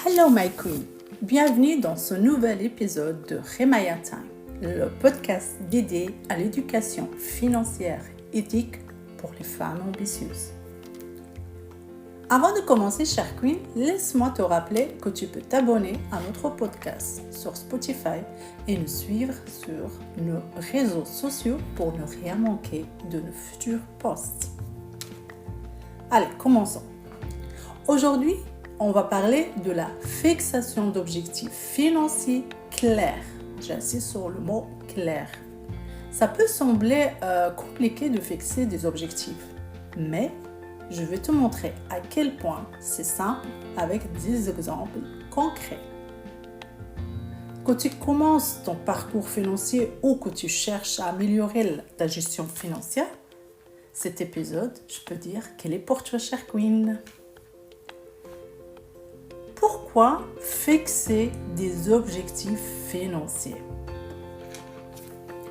Hello my queen, bienvenue dans ce nouvel épisode de Remaya Time, le podcast dédié à l'éducation financière éthique pour les femmes ambitieuses. Avant de commencer, chère queen, laisse-moi te rappeler que tu peux t'abonner à notre podcast sur Spotify et nous suivre sur nos réseaux sociaux pour ne rien manquer de nos futurs posts. Allez, commençons. Aujourd'hui, on va parler de la fixation d'objectifs financiers clairs. J'insiste sur le mot clair. Ça peut sembler compliqué de fixer des objectifs, mais je vais te montrer à quel point c'est simple avec des exemples concrets. Que tu commences ton parcours financier ou que tu cherches à améliorer ta gestion financière, cet épisode, je peux dire qu'il est pour toi, chère queen. Pourquoi fixer des objectifs financiers?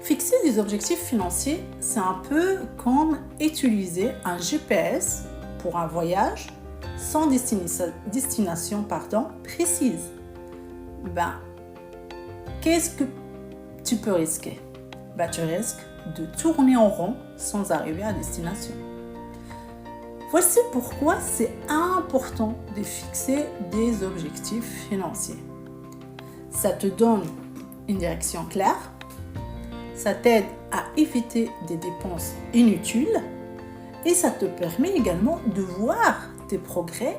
Fixer des objectifs financiers, c'est un peu comme utiliser un GPS pour un voyage sans destination précise. Qu'est-ce que tu peux risquer? Tu risques de tourner en rond sans arriver à destination. Voici pourquoi c'est important de fixer des objectifs financiers. Ça te donne une direction claire, ça t'aide à éviter des dépenses inutiles et ça te permet également de voir tes progrès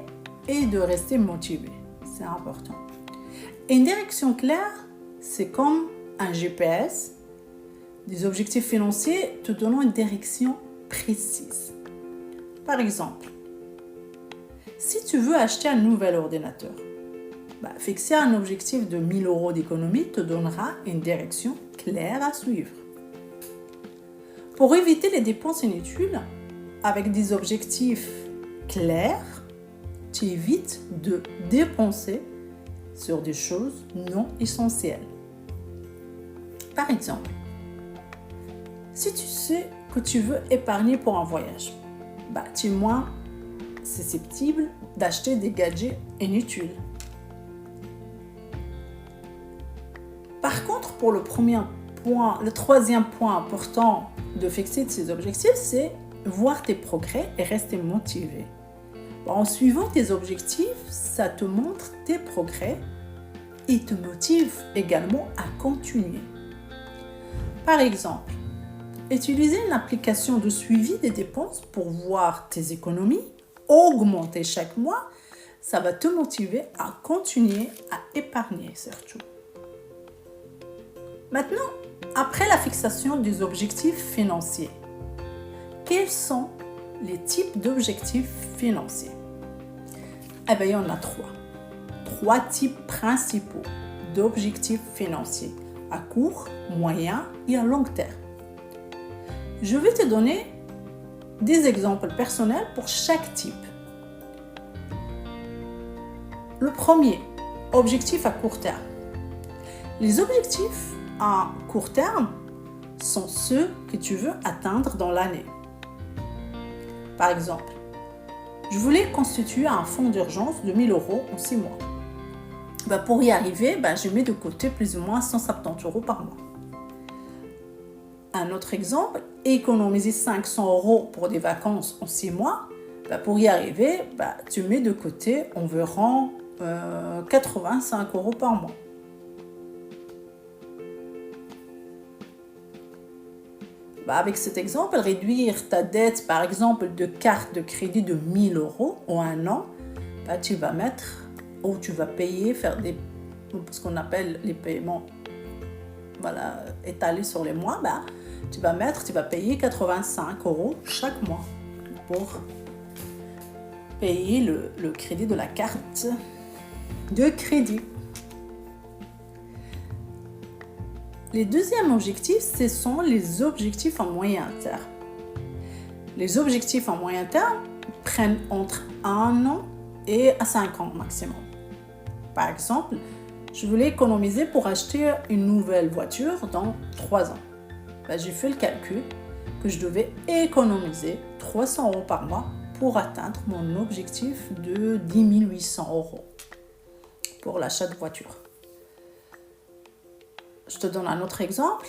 et de rester motivé. C'est important. Une direction claire, c'est comme un GPS. Des objectifs financiers te donnant une direction précise. Par exemple, si tu veux acheter un nouvel ordinateur, fixer un objectif de 1 000 € d'économie te donnera une direction claire à suivre. Pour éviter les dépenses inutiles, avec des objectifs clairs, tu évites de dépenser sur des choses non essentielles. Par exemple, si tu sais que tu veux épargner pour un voyage, tu es moins susceptible d'acheter des gadgets inutiles. Par contre, pour le troisième point important de fixer ces objectifs, c'est voir tes progrès et rester motivé. En suivant tes objectifs, ça te montre tes progrès et te motive également à continuer. Par exemple, utiliser une application de suivi des dépenses pour voir tes économies augmenter chaque mois, ça va te motiver à continuer à épargner surtout. Maintenant, après la fixation des objectifs financiers, quels sont les types d'objectifs financiers? Il y en a trois. 3 types principaux d'objectifs financiers à court, moyen et à long terme. Je vais te donner des exemples personnels pour chaque type. Le premier, objectif à court terme. Les objectifs à court terme sont ceux que tu veux atteindre dans l'année. Par exemple, je voulais constituer un fonds d'urgence de 1 000 € en 6 mois. Pour y arriver, je mets de côté plus ou moins 170 € par mois. Un autre exemple, économiser 500 € pour des vacances en 6 mois. Pour y arriver, tu mets de côté environ 85 € par mois. Avec cet exemple, réduire ta dette, par exemple, de carte de crédit de 1 000 € en un an, tu vas payer, faire ce qu'on appelle les paiements étalés sur les mois, tu vas payer 85 € chaque mois pour payer le crédit de la carte de crédit. Les deuxièmes objectifs, ce sont les objectifs en moyen terme. Les objectifs en moyen terme prennent entre 1 an et 5 ans maximum. Par exemple, je voulais économiser pour acheter une nouvelle voiture dans 3 ans. J'ai fait le calcul que je devais économiser 300 € par mois pour atteindre mon objectif de 10 800 €. pour l'achat de voiture. Je te donne un autre exemple.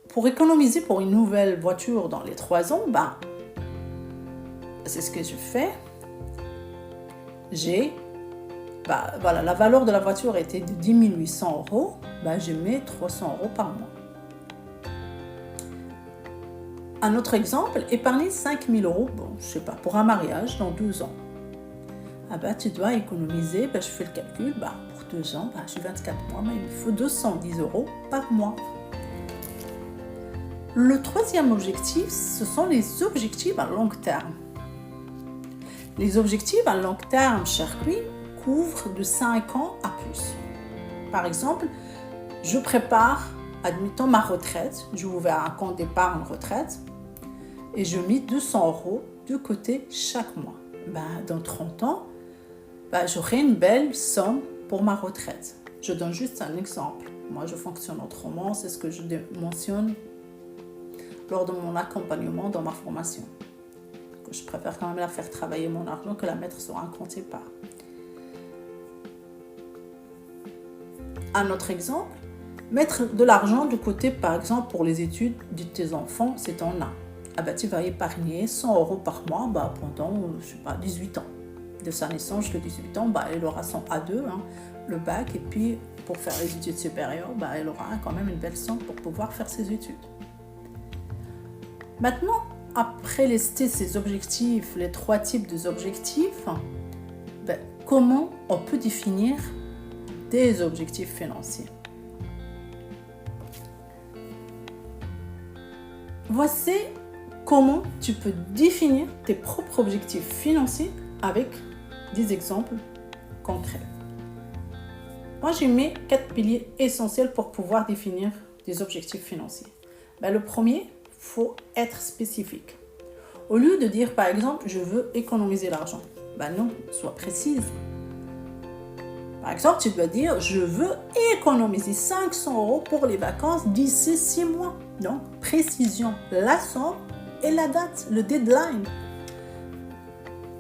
Pour économiser pour une nouvelle voiture dans les 3 ans, c'est ce que je fais. La valeur de la voiture était de 10 800 euros. Je mets 300 euros par mois. Un autre exemple, épargner 5 000 euros, pour un mariage dans 2 ans. Tu dois économiser, je fais le calcul, pour 2 ans, j'ai 24 mois, il me faut 210 euros par mois. Le troisième objectif, ce sont les objectifs à long terme. Les objectifs à long terme, cher Louis, couvrent de 5 ans à plus. Par exemple, je prépare, admettons, ma retraite. J'ai ouvert un compte d'épargne retraite et je mets 200 euros de côté chaque mois. Dans 30 ans, j'aurai une belle somme pour ma retraite. Je donne juste un exemple. Moi, je fonctionne autrement, c'est ce que je mentionne lors de mon accompagnement dans ma formation. Je préfère quand même la faire travailler mon argent que la mettre sur un compte épargne. Un autre exemple, mettre de l'argent de côté, par exemple, pour les études de tes enfants, c'est en un. Tu vas épargner 100 euros par mois pendant, 18 ans. De sa naissance jusqu'à 18 ans, elle aura son A2, le bac, et puis pour faire les études supérieures, elle aura quand même une belle somme pour pouvoir faire ses études. Maintenant, après lister ces objectifs, les 3 types d'objectifs, comment on peut définir des objectifs financiers? Voici comment tu peux définir tes propres objectifs financiers avec des exemples concrets. Moi, j'ai mis 4 piliers essentiels pour pouvoir définir des objectifs financiers. Le premier, il faut être spécifique. Au lieu de dire, par exemple, je veux économiser l'argent. Non, sois précise. Par exemple, tu dois dire, je veux économiser 500 euros pour les vacances d'ici 6 mois. Donc, précision, la somme et la date, le deadline.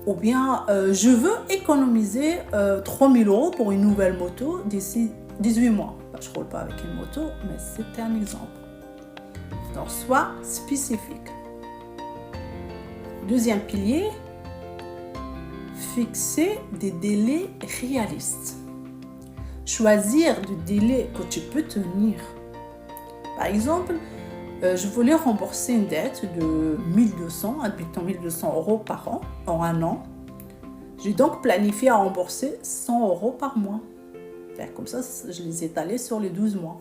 Ou bien, je veux économiser 3 000 euros pour une nouvelle moto d'ici 18 mois. Je ne roule pas avec une moto, mais c'est un exemple. Donc, sois spécifique. Deuxième pilier, fixer des délais réalistes. Choisir des délais que tu peux tenir. Par exemple, je voulais rembourser une dette de 1200 euros par an, en un an. J'ai donc planifié à rembourser 100 euros par mois. Comme ça, je les ai étalés sur les 12 mois.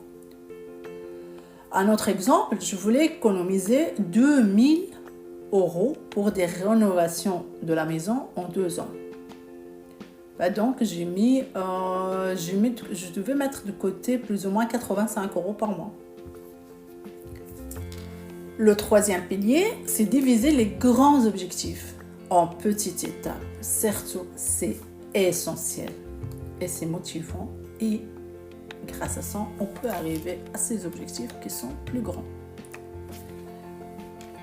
Un autre exemple, je voulais économiser 2000 euros pour des rénovations de la maison en 2 ans. Donc, je devais mettre de côté plus ou moins 85 euros par mois. Le troisième pilier, c'est diviser les grands objectifs en petites étapes. Surtout, c'est essentiel et c'est motivant et grâce à ça, on peut arriver à ces objectifs qui sont plus grands.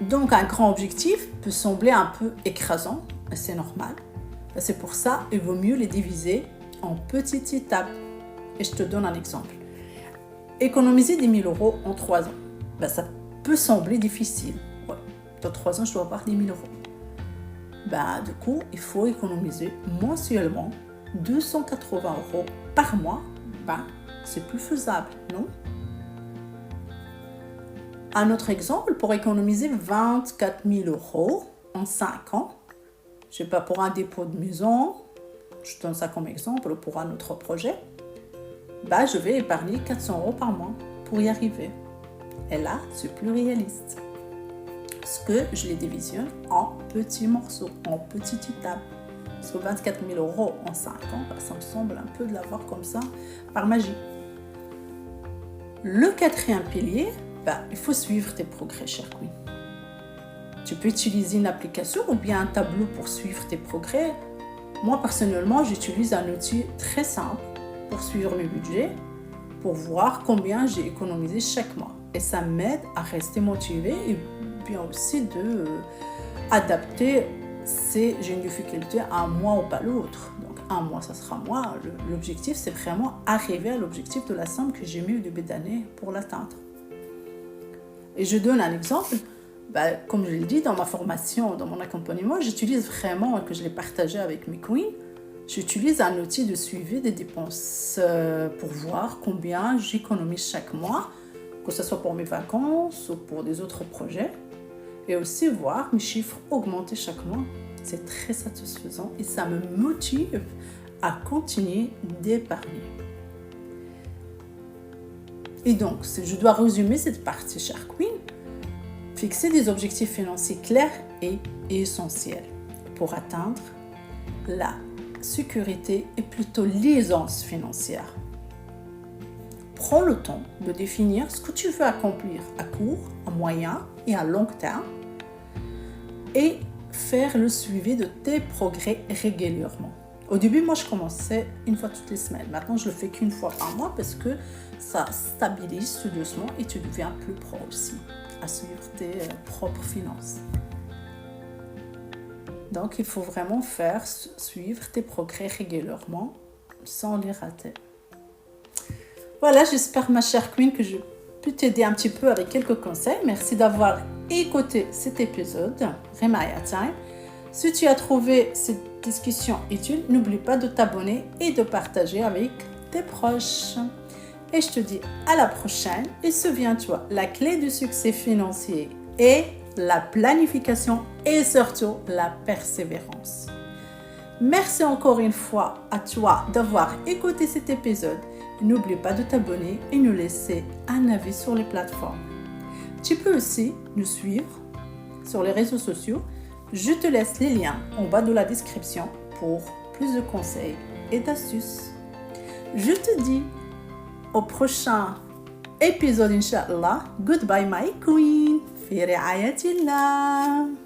Donc, un grand objectif peut sembler un peu écrasant, et c'est normal. C'est pour ça qu'il vaut mieux les diviser en petites étapes. Et je te donne un exemple. Économiser 10 000 euros en 3 ans, ça peut sembler difficile. Ouais. Dans 3 ans, je dois avoir 10 000 euros. Du coup, il faut économiser mensuellement 280 euros par mois. C'est plus faisable, non? Un autre exemple, pour économiser 24 000 euros en 5 ans, pour un dépôt de maison, je donne ça comme exemple pour un autre projet, je vais épargner 400 euros par mois pour y arriver. Et là, c'est plus réaliste. Parce que je les divisionne en petits morceaux, en petites étapes. Parce que 24 000 euros en 5 ans, ça me semble un peu de l'avoir comme ça, par magie. Le quatrième pilier, il faut suivre tes progrès, cher Queen. Tu peux utiliser une application ou bien un tableau pour suivre tes progrès. Moi, personnellement, j'utilise un outil très simple pour suivre mes budgets, pour voir combien j'ai économisé chaque mois. Et ça m'aide à rester motivée et bien aussi d'adapter j'ai une difficulté un mois ou pas l'autre. Donc un mois, ça sera moi. L'objectif, c'est vraiment arriver à l'objectif de la somme que j'ai mis au début d'année pour l'atteindre. Et je donne un exemple. Comme je l'ai dit, dans ma formation, dans mon accompagnement, j'utilise vraiment, que je l'ai partagé avec mes queens, j'utilise un outil de suivi des dépenses pour voir combien j'économise chaque mois, que ce soit pour mes vacances ou pour des autres projets, et aussi voir mes chiffres augmenter chaque mois. C'est très satisfaisant et ça me motive à continuer d'épargner. Et donc, si je dois résumer cette partie, chère queen, fixer des objectifs financiers clairs est essentiel pour atteindre la sécurité et plutôt l'aisance financière. Prends le temps de définir ce que tu veux accomplir à court, à moyen et à long terme et faire le suivi de tes progrès régulièrement. Au début, moi, je commençais une fois toutes les semaines. Maintenant, je le fais qu'une fois par mois parce que ça stabilise tout doucement et tu deviens plus pro aussi à suivre tes propres finances. Donc, il faut vraiment suivre tes progrès régulièrement sans les rater. Voilà, j'espère, ma chère queen, que je peux t'aider un petit peu avec quelques conseils. Merci d'avoir écouté cet épisode, Remaya Time. Si tu as trouvé cette discussion utile, n'oublie pas de t'abonner et de partager avec tes proches. Et je te dis à la prochaine. Et souviens-toi, la clé du succès financier est la planification et surtout la persévérance. Merci encore une fois à toi d'avoir écouté cet épisode. N'oublie pas de t'abonner et nous laisser un avis sur les plateformes. Tu peux aussi nous suivre sur les réseaux sociaux. Je te laisse les liens en bas de la description pour plus de conseils et d'astuces. Je te dis au prochain épisode, Inch'Allah. Goodbye, my queen. Fi ri'ayatillah.